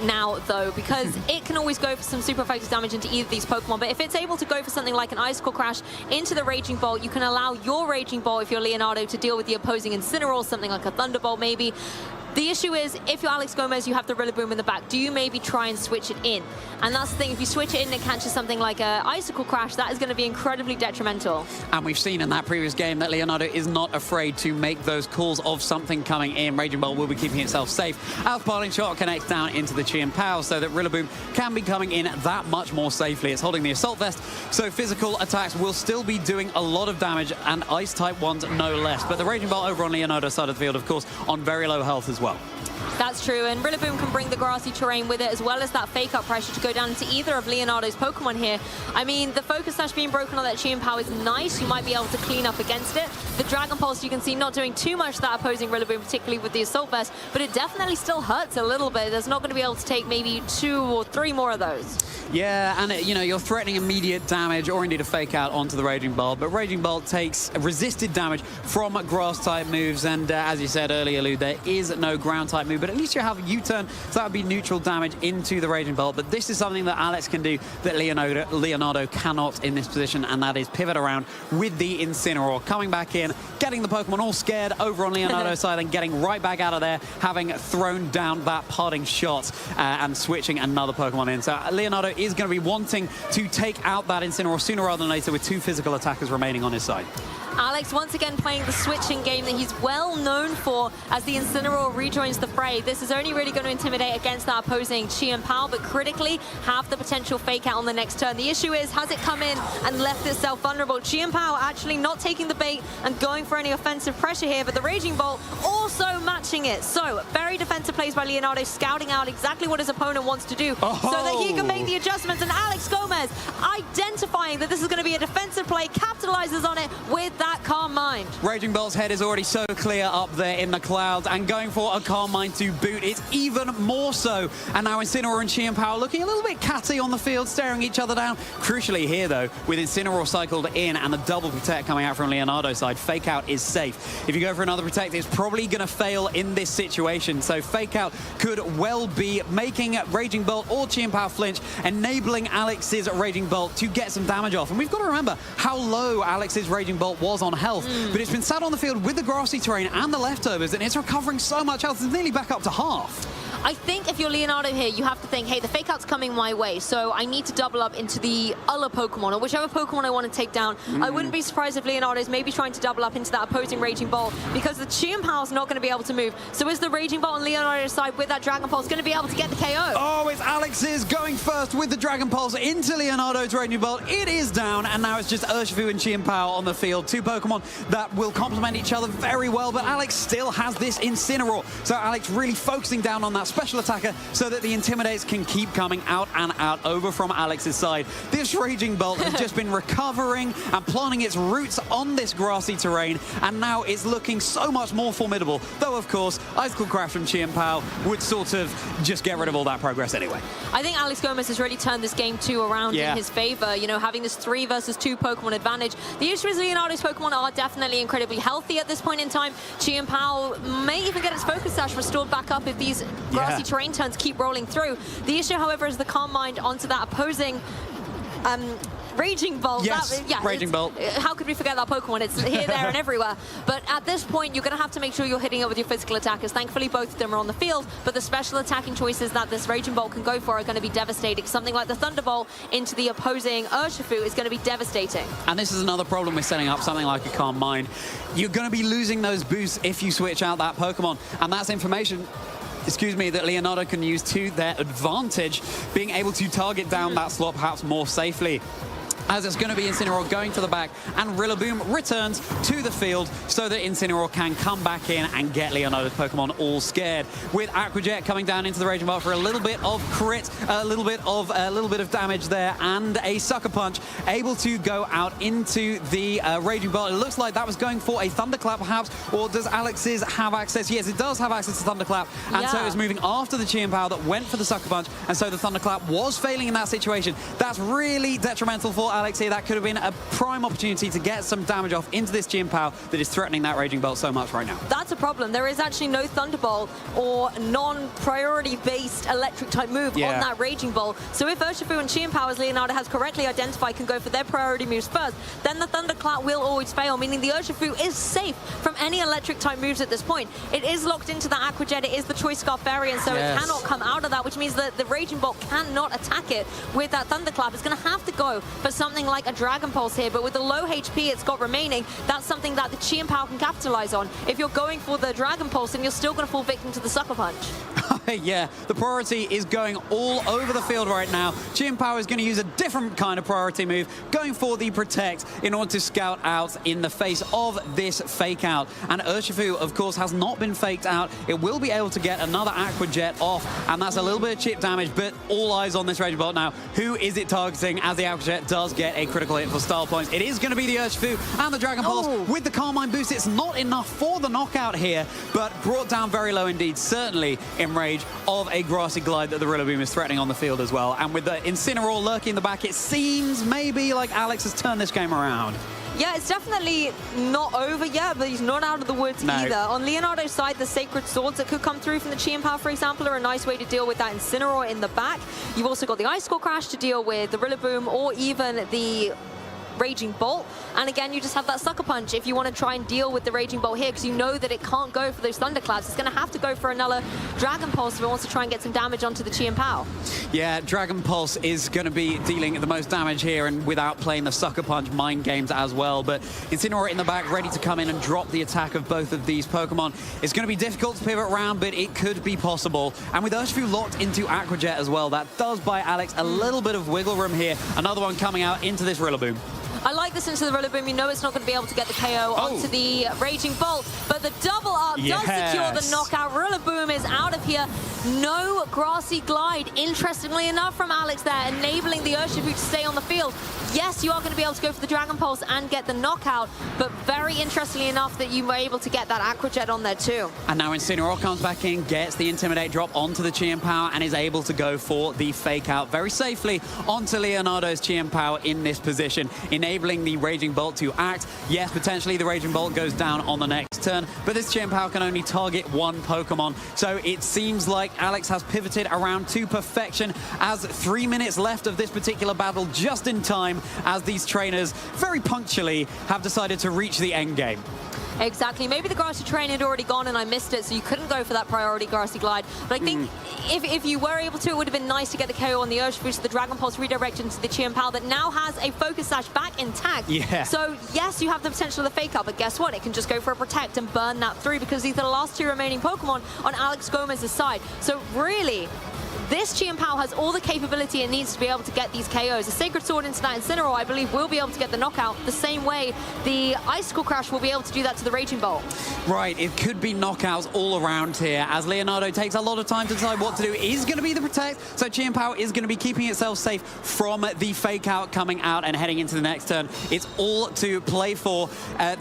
now, though, because it can always go for some super effective damage into either of these Pokemon, but if it's able to go for something like an Icicle Crash into the Raging Bolt, you can allow your Raging Bolt, if you're Leonardo, to deal with the opposing Incineroar, something like a Thunderbolt maybe. The issue is, if you're Alex Gomez, you have the Rillaboom in the back. Do you maybe try and switch it in? And that's the thing, if you switch it in and it catches something like an Icicle Crash, that is going to be incredibly detrimental. And we've seen in that previous game that Leonardo is not afraid to make those calls of something coming in. Raging Bolt will be keeping itself safe. As Parting Shot connects down into the Chien-Pao, so that Rillaboom can be coming in that much more safely. It's holding the Assault Vest, so physical attacks will still be doing a lot of damage, and Ice-type ones no less. But the Raging Bolt over on Leonardo's side of the field, of course, on very low health as well. That's true, and Rillaboom can bring the grassy terrain with it, as well as that fake-up pressure to go down into either of Leonardo's Pokemon here. I mean, the Focus Sash being broken on that Chien-Pao is nice. You might be able to clean up against it. The Dragon Pulse, you can see, not doing too much to that opposing Rillaboom, particularly with the Assault Vest, but it definitely still hurts a little bit. There's not going to be able to take maybe 2 or 3 more of those. Yeah, and you know, you're threatening immediate damage or indeed a fake out onto the Raging Bolt, but Raging Bolt takes resisted damage from grass-type moves, and as you said earlier, Lou, there is no ground-type move, but at least you have a U-turn, so that would be neutral damage into the Raging Bolt. But this is something that Alex can do that Leonardo cannot in this position, and that is pivot around with the Incineroar, coming back in, getting the Pokemon all scared over on Leonardo's side, and getting right back out of there, having thrown down that parting shot and switching another Pokemon in. So Leonardo is going to be wanting to take out that Incineroar sooner rather than later, with 2 physical attackers remaining on his side. Alex once again playing the switching game that he's well known for as the Incineroar rejoins the fray. This is only really going to intimidate against that opposing Chien-Pao, but critically have the potential fake out on the next turn. The issue is, has it come in and left itself vulnerable? Chien-Pao actually not taking the bait and going for any offensive pressure here, but the Raging Bolt also matches matching it. So, very defensive plays by Leonardo, scouting out exactly what his opponent wants to do so that he can make the adjustments. And Alex Gomez, identifying that this is going to be a defensive play, capitalizes on it with that Calm Mind. Raging Bolt's head is already so clear up there in the clouds, and going for a Calm Mind to boot, it's even more so. And now Incineroar and Chien Pao looking a little bit catty on the field, staring each other down. Crucially here, though, with Incineroar cycled in and the double protect coming out from Leonardo's side, Fake Out is safe. If you go for another protect, it's probably going to fail in this situation. So Fake Out could well be making Raging Bolt or Chien Pao flinch, enabling Alex's Raging Bolt to get some damage off. And we've got to remember how low Alex's Raging Bolt was on health, but it's been sat on the field with the grassy terrain and the leftovers, and it's recovering so much health. It's nearly back up to half. I think if you're Leonardo here, you have to think, hey, the Fake Out's coming my way, so I need to double up into the other Pokemon, or whichever Pokemon I want to take down. I wouldn't be surprised if Leonardo's maybe trying to double up into that opposing Raging Bolt, because the Chien Pao's not going to be able to move. So is the Raging Bolt on Leonardo's side with that Dragon Pulse going to be able to get the KO? Oh, it's Alex's going first with the Dragon Pulse into Leonardo's Raging Bolt. It is down, and now it's just Urshifu and Chien Pao on the field. Two Pokemon that will complement each other very well, but Alex still has this Incineroar. So Alex really focusing down on that special attacker so that the Intimidates can keep coming out and out over from Alex's side. This Raging Bolt has just been recovering and planting its roots on this grassy terrain, and now it's looking so much more formidable. Though, of course, Icicle Crash from Chien Pao would sort of just get rid of all that progress anyway. I think Alex Gomez has really turned this game 2 around in his favor, you know, having this 3 versus 2 Pokemon advantage. The issue is Leonardo's Pokemon are definitely incredibly healthy at this point in time. Chien Pao may even get its Focus Sash restored back up if these grassy terrain turns keep rolling through. The issue, however, is the Calm Mind onto that opposing Raging Bolt. Yes, Raging Bolt. How could we forget that Pokemon? It's here, there, and everywhere. But at this point, you're going to have to make sure you're hitting it with your physical attackers. Thankfully, both of them are on the field, but the special attacking choices that this Raging Bolt can go for are going to be devastating. Something like the Thunderbolt into the opposing Urshifu is going to be devastating. And this is another problem with setting up something like a Calm Mind. You're going to be losing those boosts if you switch out that Pokemon, and that's information that Leonardo can use to their advantage, being able to target down that slot perhaps more safely. As it's going to be Incineroar going to the back, and Rillaboom returns to the field so that Incineroar can come back in and get Leonardo's Pokemon all scared. With Aqua Jet coming down into the Raging Bolt for a little bit of crit, a little bit of damage there, and a Sucker Punch, able to go out into the Raging Bolt. It looks like that was going for a Thunderclap perhaps, or does Alex's have access? Yes, it does have access to Thunderclap, and so it's moving after the Chien Pao that went for the Sucker Punch, and so the Thunderclap was failing in that situation. That's really detrimental for Alex here. That could have been a prime opportunity to get some damage off into this Chien Pao that is threatening that Raging Bolt so much right now. That's a problem. There is actually no Thunderbolt or non-priority based electric type move on that Raging Bolt. So if Urshifu and Chien Pao, as Leonardo has correctly identified, can go for their priority moves first, then the Thunderclap will always fail, meaning the Urshifu is safe from any electric type moves at this point. It is locked into the Aqua Jet. It is the Choice Scarf variant, so it cannot come out of that, which means that the Raging Bolt cannot attack it with that Thunderclap. It's going to have to go for something like a Dragon Pulse here, but with the low HP it's got remaining, that's something that the Chien Pao can capitalize on. If you're going for the Dragon Pulse, then you're still going to fall victim to the Sucker Punch. Yeah, the priority is going all over the field right now. Chien Pao is going to use a different kind of priority move, going for the Protect in order to scout out in the face of this Fake Out. And Urshifu, of course, has not been faked out. It will be able to get another Aqua Jet off, and that's a little bit of chip damage, but all eyes on this Raging Bolt now. Who is it targeting as the Aqua Jet does get a critical hit for style points? It is going to be the Urshifu and the Dragon Pulse with the Calm Mind boost. It's not enough for the knockout here, but brought down very low indeed, certainly in range of a Grassy Glide that the Rillaboom is threatening on the field as well. And with the Incineroar lurking in the back, it seems maybe like Alex has turned this game around. Yeah, it's definitely not over yet, but he's not out of the woods either. On Leonardo's side, the Sacred Swords that could come through from the Chien Pao, for example, are a nice way to deal with that Incineroar in the back. You've also got the Icicle Crash to deal with the Rillaboom, or even the Raging Bolt. And again, you just have that Sucker Punch if you want to try and deal with the Raging Bolt here, because you know that it can't go for those Thunderclaps. It's going to have to go for another Dragon Pulse if it wants to try and get some damage onto the Chien Pao. Yeah, Dragon Pulse is going to be dealing the most damage here, and without playing the Sucker Punch mind games as well. But Incineroar in the back, ready to come in and drop the attack of both of these Pokemon. It's going to be difficult to pivot around, but it could be possible. And with Urshifu locked into Aqua Jet as well, that does buy Alex a little bit of wiggle room here. Another one coming out into this Rillaboom. I like this into the Rillaboom. You know it's not going to be able to get the KO onto the Raging Bolt, but the double up does secure the knockout. Rillaboom is out of here. No Grassy Glide, interestingly enough, from Alex there, enabling the Urshifu to stay on the field. Yes, you are going to be able to go for the Dragon Pulse and get the knockout, but very interestingly enough that you were able to get that Aqua Jet on there too. And now Incineroar comes back in, gets the Intimidate drop onto the Chien-Pao and is able to go for the Fake Out very safely onto Leonardo's Chien-Pao in this position, enabling the Raging Bolt to act. Yes, potentially the Raging Bolt goes down on the next turn, but this Chien-Pao can only target one Pokemon. So it seems like Alex has pivoted around to perfection, as 3 minutes left of this particular battle, just in time as these trainers very punctually have decided to reach the end game. Exactly. Maybe the Grassy Train had already gone and I missed it, so you couldn't go for that priority Grassy Glide. But I think if you were able to, it would have been nice to get the KO on the Urshifu, so the Dragon Pulse redirected into the Chien-Pao that now has a Focus Sash back intact. Yeah. So yes, you have the potential of the Fake Out, but guess what? It can just go for a Protect and burn that through, because these are the last 2 remaining Pokemon on Alex Gomez's side. So really, this Chien-Pao has all the capability it needs to be able to get these KOs. A Sacred Sword into that Incineroar, I believe, will be able to get the knockout the same way the Icicle Crash will be able to do that to the Raging Bolt. Right, it could be knockouts all around here, as Leonardo takes a lot of time to decide what to do. Is going to be the Protect, so Chien-Pao is going to be keeping itself safe from the Fake Out coming out and heading into the next turn. It's all to play for.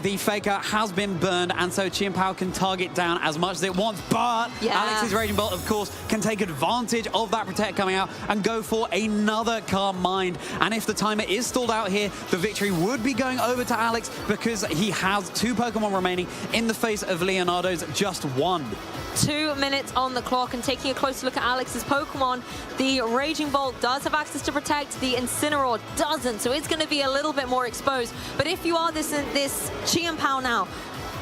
The Fake Out has been burned, and so Chien-Pao can target down as much as it wants, but Alex's Raging Bolt, of course, can take advantage of that Protect coming out and go for another Calm Mind. And if the timer is stalled out here, the victory would be going over to Alex, because he has 2 Pokemon remaining in the face of Leonardo's just 1. 2 minutes on the clock, and taking a closer look at Alex's Pokemon, the Raging Bolt does have access to Protect, the Incineroar doesn't, so it's going to be a little bit more exposed. But if you are this Chien-Pao now,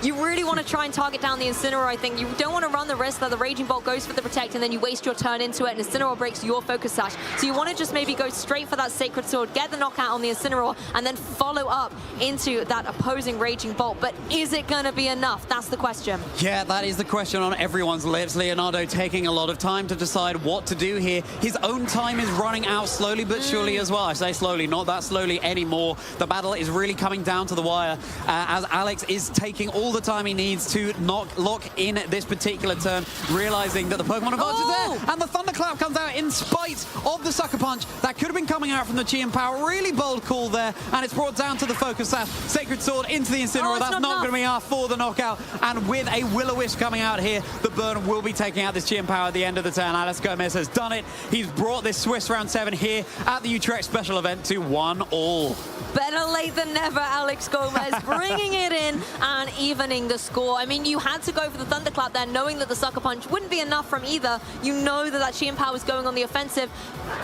you really want to try and target down the Incineroar, I think. You don't want to run the risk that the Raging Bolt goes for the Protect and then you waste your turn into it and Incineroar breaks your Focus Sash. So you want to just maybe go straight for that Sacred Sword, get the knockout on the Incineroar, and then follow up into that opposing Raging Bolt. But is it going to be enough? That's the question. Yeah, that is the question on everyone's lips. Leonardo taking a lot of time to decide what to do here. His own time is running out slowly but surely as well. I say slowly, not that slowly anymore. The battle is really coming down to the wire, as Alex is taking all the time he needs to lock in this particular turn, realizing that the Pokemon advantage is there, and the Thunderclap comes out in spite of the Sucker Punch that could have been coming out from the Chien-Pao. Really bold call there, and it's brought down to the Focus Sash. Sacred Sword into the Incineroar. That's not going to be enough for the knockout, and with a Will-O-Wisp coming out here, the burn will be taking out this Chien-Pao at the end of the turn. Alex Gomez has done it. He's brought this Swiss round 7 here at the Utrecht special event to 1-all. Better late than never, Alex Gomez, bringing it in and evening the score. I mean, you had to go for the Thunderclap there, knowing that the Sucker Punch wouldn't be enough from either. You know that Chien-Pao was going on the offensive,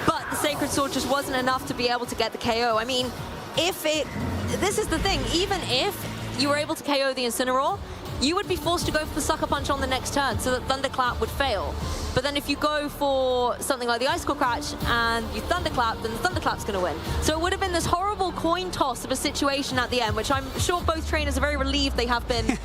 but the Sacred Sword just wasn't enough to be able to get the KO. I mean, this is the thing, even if you were able to KO the Incineroar, you would be forced to go for the Sucker Punch on the next turn, so that Thunderclap would fail. But then if you go for something like the Icicle Crash and you Thunderclap, then the Thunderclap's going to win. So it would have been this horrible coin toss of a situation at the end, which I'm sure both trainers are very relieved they have been,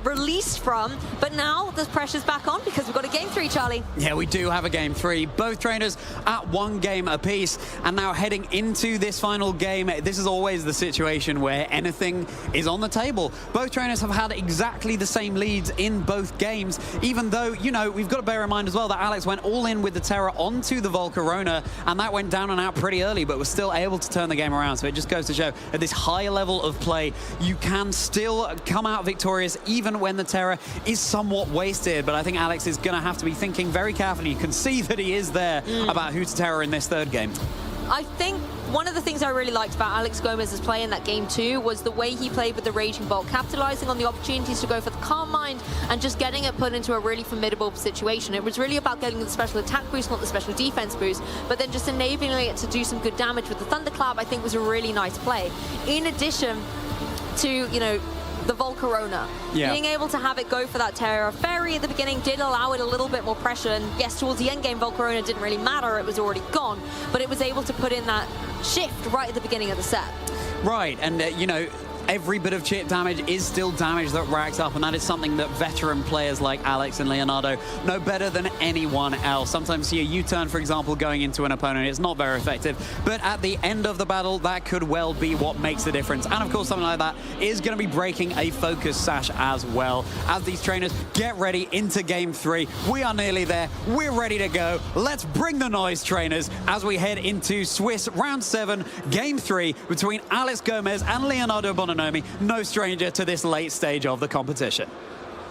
released from. But now the pressure's back on, because we've got a game 3, Charlie. Yeah, we do have a game 3. Both trainers at 1 game apiece, and now heading into this final game. This is always the situation where anything is on the table. Both trainers have had exactly the same leads in both games, even though, we've got to bear in mind as well that Alex went all in with the Terra onto the Volcarona, and that went down and out pretty early, but was still able to turn the game around. So it just goes to show at this higher level of play, you can still come out victorious even when the Terra is somewhat wasted. But I think Alex is going to have to be thinking very carefully. You can see that he is there about who to Terra in this 3rd game. I think one of the things I really liked about Alex Gomez's play in that game 2 was the way he played with the Raging Bolt, capitalizing on the opportunities to go for the Calm Mind and just getting it put into a really formidable situation. It was really about getting the special attack boost, not the special defense boost, but then just enabling it to do some good damage with the Thunderclap, I think was a really nice play. In addition to, the Volcarona. Being able to have it go for that Terra Fairy at the beginning did allow it a little bit more pressure, and yes, towards the end game, Volcarona didn't really matter, it was already gone, but it was able to put in that shift right at the beginning of the set. Right, and every bit of chip damage is still damage that racks up, and that is something that veteran players like Alex and Leonardo know better than anyone else. Sometimes see a U-turn, for example, going into an opponent, it's not very effective, but at the end of the battle, that could well be what makes the difference. And of course, something like that is going to be breaking a focus sash as well. As these trainers get ready into game 3, we are nearly there. We're ready to go. Let's bring the noise, trainers, as we head into Swiss round 7, game 3 between Alex Gomez and Leonardo Bonanomi, no stranger to this late stage of the competition.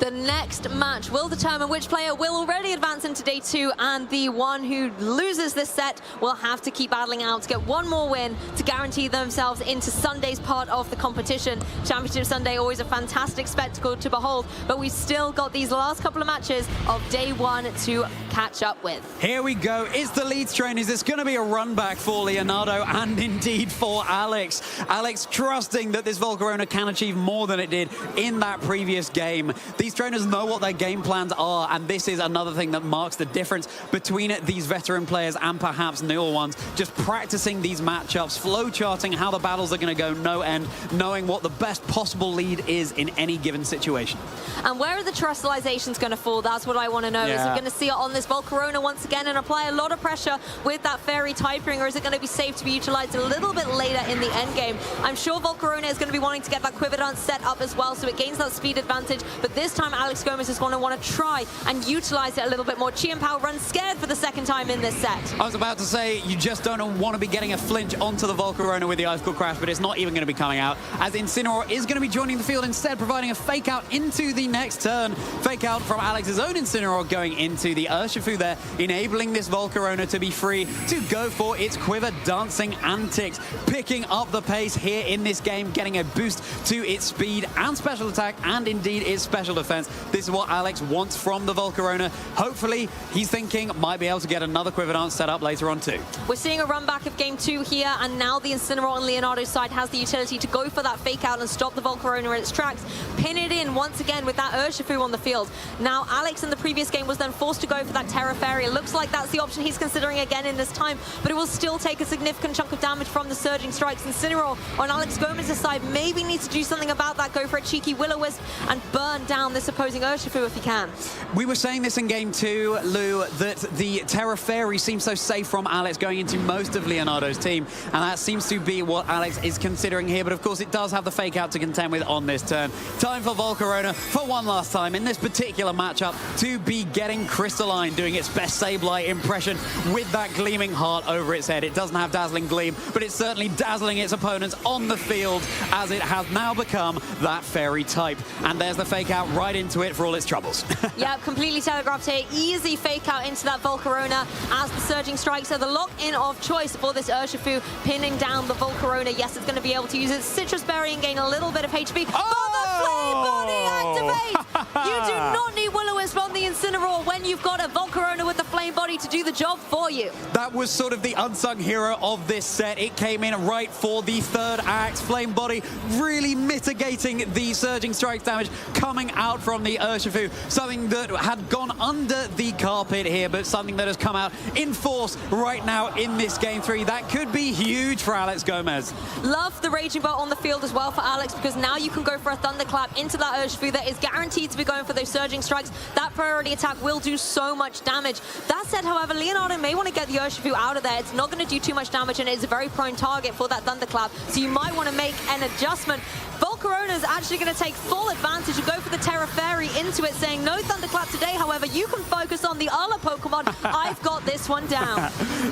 The next match will determine which player will already advance into day 2, and the one who loses this set will have to keep battling out to get one more win to guarantee themselves into Sunday's part of the competition. Championship Sunday, always a fantastic spectacle to behold, but we've still got these last couple of matches of day 1 to catch up with. Here we go. It's the Leeds trainers. It's going to be a run back for Leonardo and indeed for Alex. Alex trusting that this Volcarona can achieve more than it did in that previous game. These trainers know what their game plans are, and this is another thing that marks the difference between these veteran players and perhaps newer ones. Just practicing these matchups, flow charting how the battles are going to go no end, knowing what the best possible lead is in any given situation. And where are the trustalizations going to fall? That's what I want to know. Yeah. Is it going to see it on this Volcarona once again and apply a lot of pressure with that fairy type ring, or is it going to be safe to be utilized a little bit later in the end game? I'm sure Volcarona is going to be wanting to get that quiver dance set up as well, so it gains that speed advantage, but this time Alex Gomez is going to want to try and utilize it a little bit more. Chien Pao runs scared for the second time in this set. I was about to say, you just don't want to be getting a flinch onto the Volcarona with the Ice Core Crash, but it's not even going to be coming out, as Incineroar is going to be joining the field instead, providing a fake out into the next turn. Fake out from Alex's own Incineroar going into the Urshifu there, enabling this Volcarona to be free to go for its quiver dancing antics, picking up the pace here in this game, getting a boost to its speed and special attack, and indeed its special defense. This is what Alex wants from the Volcarona. Hopefully, he's thinking might be able to get another quiver dance set up later on too. We're seeing a run back of game 2 here, and now the Incineroar on Leonardo's side has the utility to go for that fake out and stop the Volcarona in its tracks, pin it in once again with that Urshifu on the field. Now, Alex in the previous game was then forced to go for that Terra Fairy. It looks like that's the option he's considering again in this time, but it will still take a significant chunk of damage from the surging strikes. Incineroar on Alex Gomez's side maybe needs to do something about that, go for a cheeky Will-O-Wisp and burn down this opposing Urshifu if he can. We were saying this in game 2, Lou, that the Terra Fairy seems so safe from Alex going into most of Leonardo's team, and that seems to be what Alex is considering here, but of course it does have the fake out to contend with on this turn. Time for Volcarona for one last time in this particular matchup to be getting crystalline, doing its best Sableye impression with that gleaming heart over its head. It doesn't have Dazzling Gleam, but it's certainly dazzling its opponents on the field, as it has now become that fairy type. And there's the fake out right into it for all its troubles. Yeah, completely telegraphed here. Easy fake out into that Volcarona as the surging strikes are the lock-in of choice for this Urshifu, pinning down the Volcarona. Yes, it's going to be able to use its Citrus Berry and gain a little bit of HP. Oh! But the Flame Body activate! You do not need Will-O-Wisp on the Incineroar when you've got a Volcarona with the Flame Body to do the job for you. That was sort of the unsung hero of this set. It came in right for the third act. Flame Body really mitigating the surging strikes damage coming out from the Urshifu. Something that had gone under the carpet here, but something that has come out in force right now in this game 3. That could be huge for Alex Gomez. Love the Raging Bolt on the field as well for Alex, because now you can go for a Thunderclap into that Urshifu that is guaranteed to be going for those surging strikes. That priority attack will do so much damage. That said, however, Leonardo may want to get the Urshifu out of there. It's not going to do too much damage, and it is a very prone target for that Thunderclap, so you might want to make an adjustment. Volcarona is actually going to take full advantage and go for the Terra Fairy into it, saying no Thunderclap today. However, you can focus on the other Pokemon. I've got this one down.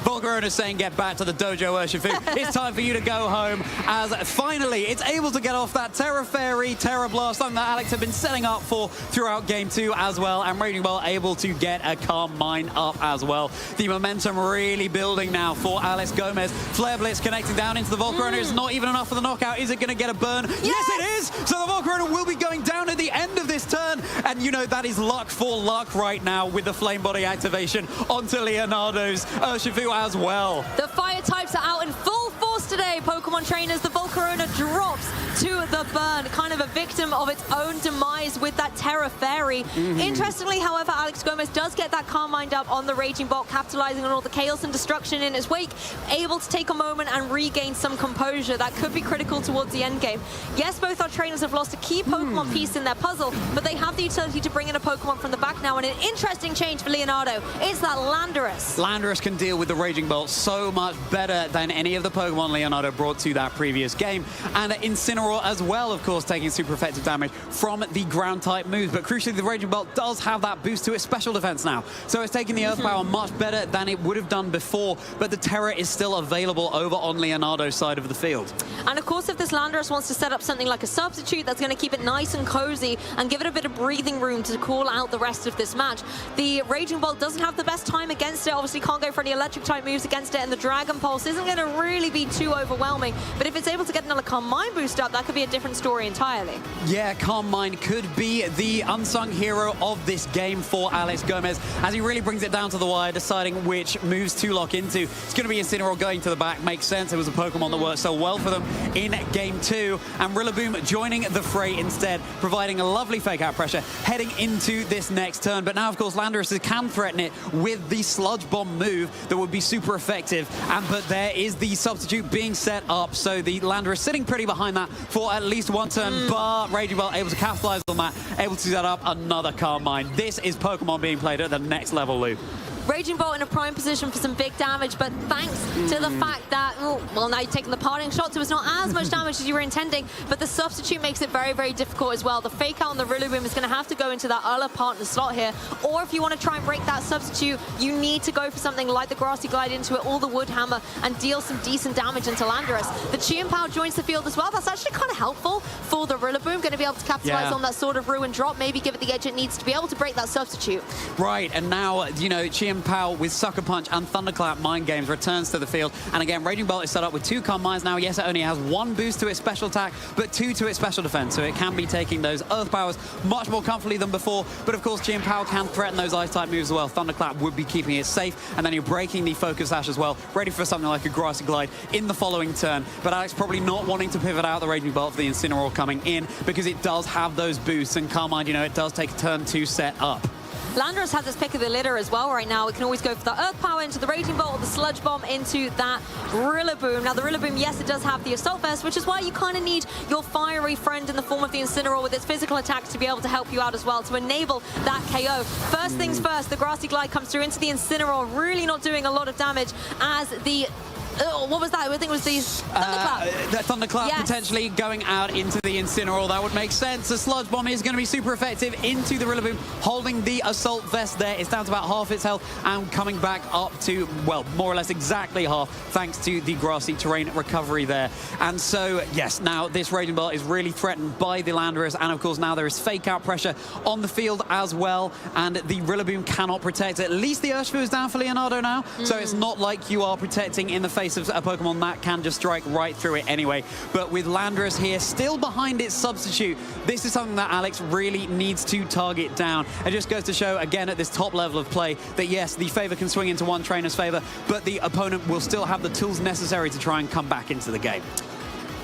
Volcarona saying get back to the dojo, Urshifu. It's time for you to go home, as finally it's able to get off that Terra Fairy, Terra Blast, something that Alex had been setting up for throughout game 2 as well, and Raging Bolt able to get a Calm Mind up as well. The momentum really building now for Alex Gomez. Flare Blitz connecting down into the Volcarona is not even enough for the knockout. Is it going to get a burn? Yes, it is! So the Volcarona will be going down at the end of this turn, and you know that is luck for luck right now with the Flame Body activation onto Leonardo's Urshifu as well. The fire types are out in full force today, Pokemon trainers. The Volcarona drops to the burn, kind of a victim of its own demise eyes with that Terra Fairy. Interestingly, however, Alex Gomez does get that Calm Mind up on the Raging Bolt, capitalizing on all the chaos and destruction in its wake, able to take a moment and regain some composure. That could be critical towards the end game. Yes, both our trainers have lost a key Pokemon piece in their puzzle, but they have the utility to bring in a Pokemon from the back now, and an interesting change for Leonardo. It's that Landorus. Landorus can deal with the Raging Bolt so much better than any of the Pokemon Leonardo brought to that previous game. And Incineroar as well, of course, taking super effective damage from the ground-type moves. But crucially, the Raging Bolt does have that boost to its special defense now. So it's taking the Earth Power much better than it would have done before, but the Terra is still available over on Leonardo's side of the field. And of course, if this Landorus wants to set up something like a substitute that's going to keep it nice and cozy and give it a bit of breathing room to call out the rest of this match, the Raging Bolt doesn't have the best time against it. Obviously can't go for any electric type moves against it, and the Dragon Pulse isn't going to really be too overwhelming. But if it's able to get another Calm Mind boost up, that could be a different story entirely. Yeah, Calm Mind could be the unsung hero of this game for Alex Gomez, as he really brings it down to the wire, deciding which moves to lock into. It's going to be Incineroar going to the back. Makes sense. It was a Pokemon that worked so well for them in Game 2. And Rillaboom joining the fray instead, providing a lovely fake-out pressure, heading into this next turn. But now, of course, Landorus can threaten it with the Sludge Bomb move that would be super effective. But there is the substitute being set up, so the Landorus sitting pretty behind that for at least one turn. But Raging Bolt able to capitalize on that, able to set up another Calm Mind. This is Pokemon being played at the next level, Lou. Raging Bolt in a prime position for some big damage, but thanks to the fact that, well, now you're taking the parting shot, so it's not as much damage as you were intending, but the substitute makes it very, very difficult as well. The fake out on the Rillaboom is going to have to go into that other partner slot here, or if you want to try and break that substitute, you need to go for something like the Grassy Glide into it, or the Wood Hammer, and deal some decent damage into Landorus. The Chien-Pao joins the field as well. That's actually kind of helpful for the Rillaboom, going to be able to capitalize on that sort of Ruin drop, maybe give it the edge it needs to be able to break that substitute. Right, and now, you know, Chien-Pao with Sucker Punch and Thunderclap Mind Games returns to the field. And again, Raging Bolt is set up with 2 Calm Minds now. Yes, it only has 1 boost to its special attack, but 2 to its special defense. So it can be taking those Earth Powers much more comfortably than before. But of course, Chien-Pao can threaten those Ice-type moves as well. Thunderclap would be keeping it safe. And then you're breaking the Focus Sash as well, ready for something like a Grassy Glide in the following turn. But Alex probably not wanting to pivot out the Raging Bolt for the Incineroar coming in, because it does have those boosts. And Calm Mind, you know, it does take a turn to set up. Landorus has his pick of the litter as well right now. It can always go for the Earth Power into the Raging Bolt or the Sludge Bomb into that Rillaboom. Now, the Rillaboom, yes, it does have the Assault Vest, which is why you kind of need your fiery friend in the form of the Incineroar with its physical attacks to be able to help you out as well, to enable that KO. First things first, the Grassy Glide comes through into the Incineroar, really not doing a lot of damage as the... what was that? I think it was the Thunderclap. The Thunderclap potentially going out into the Incineroar. That would make sense. The Sludge Bomb is going to be super effective into the Rillaboom, holding the Assault Vest there. It's down to about half its health and coming back up to, well, more or less exactly half, thanks to the grassy terrain recovery there. And so, yes, now this Raging Bolt is really threatened by the Landorus, and of course now there is fake out pressure on the field as well, and the Rillaboom cannot protect. At least the Urshifu is down for Leonardo now, so it's not like you are protecting in the face of a Pokemon that can just strike right through it anyway. But with Landorus here still behind its substitute, this is something that Alex really needs to target down. It just goes to show again at this top level of play that yes, the favor can swing into one trainer's favor, but the opponent will still have the tools necessary to try and come back into the game.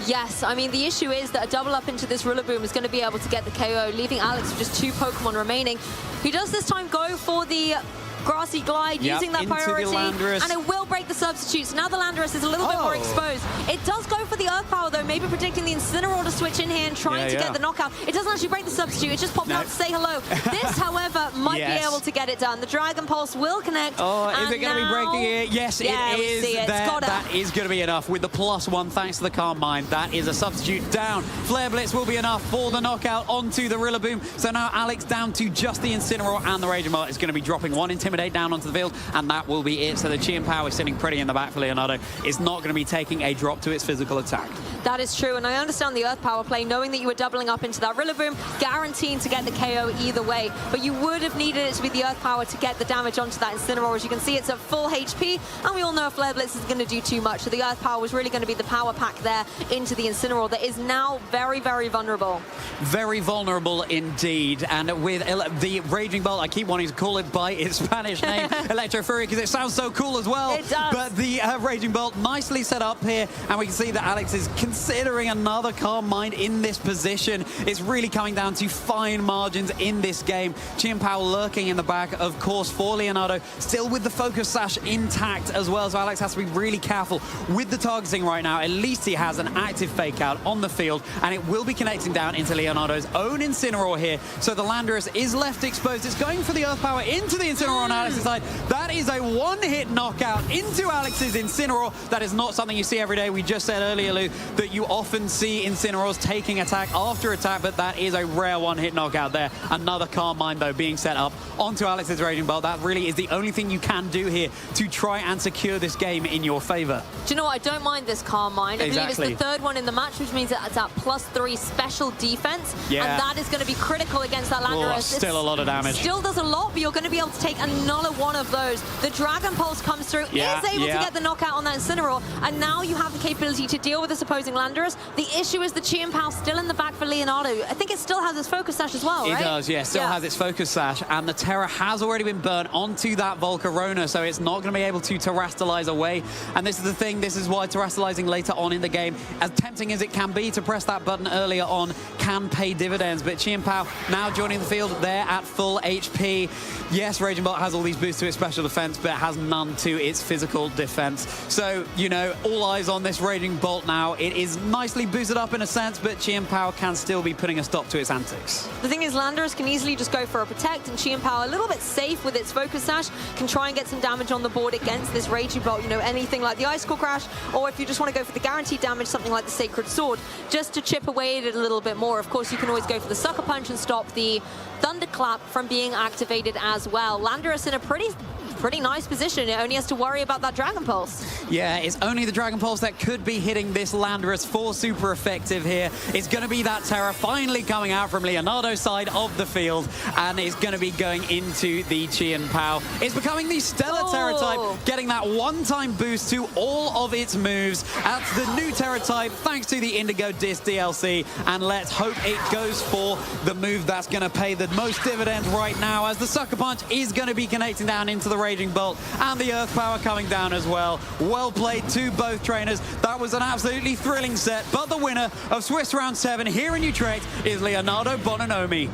Yes, I mean, the issue is that a double up into this Rillaboom is going to be able to get the KO, leaving Alex with just 2 Pokemon remaining. He does this time go for the Grassy Glide, using that priority, and it will break the substitutes. Now the Landorus is a little bit more exposed. It does go for the Earth Power, though, maybe predicting the Incineroar to switch in here and trying to get the knockout. It doesn't actually break the substitute, it just popped out to say hello. This, however, might be able to get it done. The Dragon Pulse will connect. Oh, is it going to be breaking it? Yes, it is. That is going to be enough. With the +1, thanks to the Calm Mind, that is a substitute down. Flare Blitz will be enough for the knockout onto the Rillaboom. So now Alex down to just the Incineroar, and the Raging Bolt is going to be dropping 1 Intimidate down onto the field, and that will be it. So the Chien-Pao is sitting pretty in the back for Leonardo. It's not going to be taking a drop to its physical attack. That is true, and I understand the Earth Power play, knowing that you were doubling up into that Rillaboom, guaranteeing to get the KO either way, but you would have needed it to be the Earth Power to get the damage onto that Incineroar. As you can see, it's at full HP, and we all know Flare Blitz is going to do too much, so the Earth Power was really going to be the power pack there into the Incineroar that is now very, very vulnerable. Very vulnerable indeed, and with the Raging Bolt, I keep wanting to call it by its Spanish name, Electro Fury, because it sounds so cool as well. It does. But the Raging Bolt nicely set up here, and we can see that Alex is considering another Calm Mind in this position. It's really coming down to fine margins in this game. Chien Pao lurking in the back, of course, for Leonardo, still with the focus sash intact as well, so Alex has to be really careful with the targeting right now. At least he has an active fake out on the field, and it will be connecting down into Leonardo's own Incineroar here. So the Landorus is left exposed. It's going for the Earth Power into the Incineroar on Alex's side. That is a one-hit knockout into Alex's Incineroar. That is not something you see every day. We just said earlier, Lou, that you often see Incineroars taking attack after attack, but that is a rare one-hit knockout there. Another Calm Mind, though, being set up onto Alex's Raging Bolt. That really is the only thing you can do here to try and secure this game in your favor. Do you know what? I don't mind this Calm Mind. I believe it's the third one in the match, which means that it's at +3 special defense. Yeah. And that is going to be critical against that Landorus. Still a lot of damage. Still does a lot, but you're going to be able to take another one of those. The Dragon Pulse comes through, is able to get the knockout on that Incineroar, and now you have the capability to deal with this opposing Landorus. The issue is the Chien Pao still in the back for Leonardo. I think it still has its focus sash as well, right? It does, yeah. Still has its focus sash, and the Terra has already been burnt onto that Volcarona, so it's not going to be able to terrastalize away. And this is the thing, this is why terrastalizing later on in the game, as tempting as it can be to press that button earlier on, can pay dividends. But Chien Pao now joining the field there at full HP. Yes, Raging Bolt has all these boosts to its special defense, but it has none to its physical defense. So, you know, all eyes on this Raging Bolt now. It is nicely boosted up in a sense, but Chien Pao can still be putting a stop to its antics. The thing is, Landorus can easily just go for a protect, and Chien Pao, a little bit safe with its focus sash, can try and get some damage on the board against this Raging Bolt. You know, anything like the Icicle Crash, or if you just want to go for the guaranteed damage, something like the Sacred Sword, just to chip away at it a little bit more. Of course, you can always go for the Sucker Punch and stop the Thunderclap from being activated as well. Landorus in a pretty nice position. It only has to worry about that Dragon Pulse. Yeah, it's only the Dragon Pulse that could be hitting this Landorus for super effective here. It's going to be that Terra finally coming out from Leonardo's side of the field, and it's going to be going into the Chien Pao. It's becoming the Stellar Terra type, getting that one-time boost to all of its moves. That's the new Terra type, thanks to the Indigo Disc DLC, and let's hope it goes for the move that's going to pay the most dividends right now, as the Sucker Punch is going to be connecting down into the Raging Bolt, and the Earth Power coming down as well. Well played to both trainers. That was an absolutely thrilling set, but the winner of Swiss Round 7 here in Utrecht is Leonardo Bonanomi.